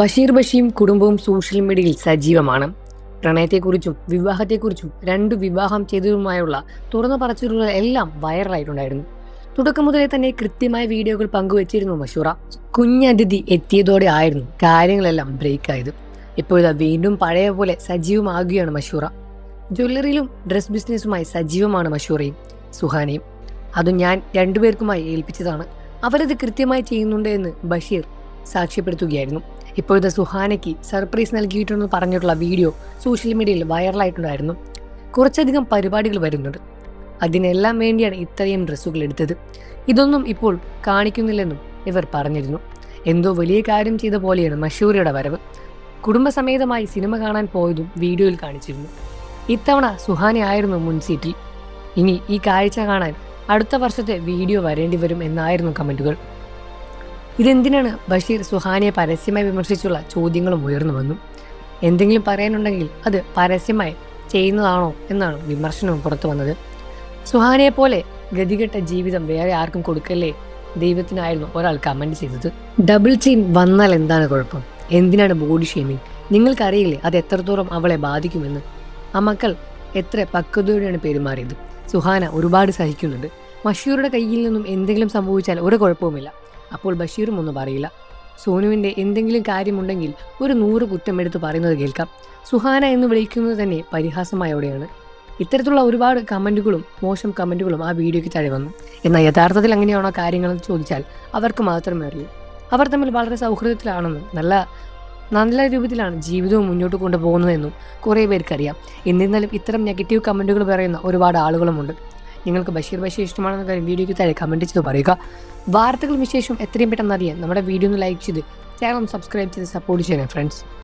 ബഷീർ ബഷിയും കുടുംബവും സോഷ്യൽ മീഡിയയിൽ സജീവമാണ്. പ്രണയത്തെക്കുറിച്ചും വിവാഹത്തെക്കുറിച്ചും വിവാഹം ചെയ്തതുമായുള്ള തുറന്നു പറച്ചിലുകൾ എല്ലാം വൈറലായിട്ടുണ്ടായിരുന്നു. തുടക്കം മുതലേ തന്നെ കൃത്യമായ വീഡിയോകൾ പങ്കുവച്ചിരുന്നു മഷൂറ. കുഞ്ഞതിഥി എത്തിയതോടെ ആയിരുന്നു കാര്യങ്ങളെല്ലാം ബ്രേക്കായത്. ഇപ്പോഴത്തെ വീണ്ടും പഴയ പോലെ സജീവമാകുകയാണ് മഷൂറ. ജ്വല്ലറിയിലും ഡ്രസ് ബിസിനസ്സുമായി സജീവമാണ് മഷൂറയും സുഹാനയും. അതും ഞാൻ രണ്ടുപേർക്കുമായി ഏൽപ്പിച്ചതാണ്. അവരത് കൃത്യമായി ചെയ്യുന്നുണ്ട് എന്ന് ബഷീർ സാക്ഷ്യപ്പെടുത്തുകയായിരുന്നു. ഇപ്പോഴത്തെ സുഹാനയ്ക്ക് സർപ്രൈസ് നൽകിയിട്ടുണ്ടെന്ന് പറഞ്ഞിട്ടുള്ള വീഡിയോ സോഷ്യൽ മീഡിയയിൽ വൈറലായിട്ടുണ്ടായിരുന്നു. കുറച്ചധികം പരിപാടികൾ വരുന്നുണ്ട്. അതിനെല്ലാം വേണ്ടിയാണ് ഇത്രയും ഡ്രസ്സുകൾ എടുത്തത്. ഇതൊന്നും ഇപ്പോൾ കാണിക്കുന്നില്ലെന്നും ഇവർ പറഞ്ഞിരുന്നു. എന്തോ വലിയ കാര്യം ചെയ്ത പോലെയാണ് മഷൂറയുടെ വരവ്. കുടുംബസമേതമായി സിനിമ കാണാൻ പോയതും വീഡിയോയിൽ കാണിച്ചിരുന്നു. ഇത്തവണ സുഹാനയായിരുന്നു മുൻസീറ്റിൽ. ഇനി ഈ കാഴ്ച കാണാൻ അടുത്ത വർഷത്തെ വീഡിയോ വരേണ്ടി വരും എന്നായിരുന്നു കമന്റുകൾ. ഇതെന്തിനാണ് ബഷീർ സുഹാനയെ പരസ്യമായി വിമർശിച്ചുള്ള ചോദ്യങ്ങളും ഉയർന്നു വന്നു. എന്തെങ്കിലും പറയാനുണ്ടെങ്കിൽ അത് പരസ്യമായി ചെയ്യുന്നതാണോ എന്നാണ് വിമർശനവും പുറത്തു വന്നത്. സുഹാനയെ പോലെ ഗതികെട്ട ജീവിതം വേറെ ആർക്കും കൊടുക്കല്ലേ ദൈവത്തിനായിരുന്നു ഒരാൾ കമന്റ് ചെയ്തത്. ഡബിൾ ചെയിൻ വന്നാൽ എന്താണ് കുഴപ്പം? എന്തിനാണ് ബോഡി ഷേമിങ്? നിങ്ങൾക്കറിയില്ലേ അത് എത്രത്തോളം അവളെ ബാധിക്കുമെന്ന്? ആ മക്കൾ എത്ര പക്വതയോടെയാണ് പെരുമാറിയത്. സുഹാന ഒരുപാട് സഹിക്കുന്നുണ്ട്. മഷൂറുടെ കയ്യിൽ നിന്നും എന്തെങ്കിലും സംഭവിച്ചാൽ ഒരു കുഴപ്പവുമില്ല. അപ്പോൾ ബഷീറും ഒന്നും പറയില്ല. സോനുവിൻ്റെ എന്തെങ്കിലും കാര്യമുണ്ടെങ്കിൽ ഒരു 100 കുറ്റം എടുത്ത് പറയുന്നത് കേൾക്കാം. സുഹാന എന്ന് വിളിക്കുന്നത് തന്നെ പരിഹാസമായോടെയാണ്. ഇത്തരത്തിലുള്ള ഒരുപാട് കമൻറ്റുകളും മോശം കമൻറ്റുകളും ആ വീഡിയോയ്ക്ക് താഴെ വന്നു. എന്നാൽ യഥാർത്ഥത്തിൽ അങ്ങനെയാണോ കാര്യങ്ങളെന്ന് ചോദിച്ചാൽ അവർക്ക് മാത്രമേ അറിയൂ. അവർ തമ്മിൽ വളരെ സൗഹൃദത്തിലാണെന്നും നല്ല രൂപത്തിലാണ് ജീവിതവും മുന്നോട്ട് കൊണ്ടുപോകുന്നതെന്നും കുറേ പേർക്കറിയാം. എന്നിരുന്നാലും ഇത്തരം നെഗറ്റീവ് കമൻറ്റുകൾ പറയുന്ന ഒരുപാട് ആളുകളുമുണ്ട്. നിങ്ങൾക്ക് ബഷീർ ഇഷ്ടമാണെന്ന കാര്യം വീഡിയോയ്ക്ക് താഴെ കമൻറ്റ് ചെയ്ത് പറയുക. വാർത്തകളും വിശേഷം എത്രയും പെട്ടെന്ന് അറിയാൻ നമ്മുടെ വീഡിയോ ഒന്ന് ലൈക്ക് ചെയ്ത് ചാനൽ സബ്സ്ക്രൈബ് ചെയ്ത് സപ്പോർട്ട് ചെയ്യണം ഫ്രണ്ട്സ്.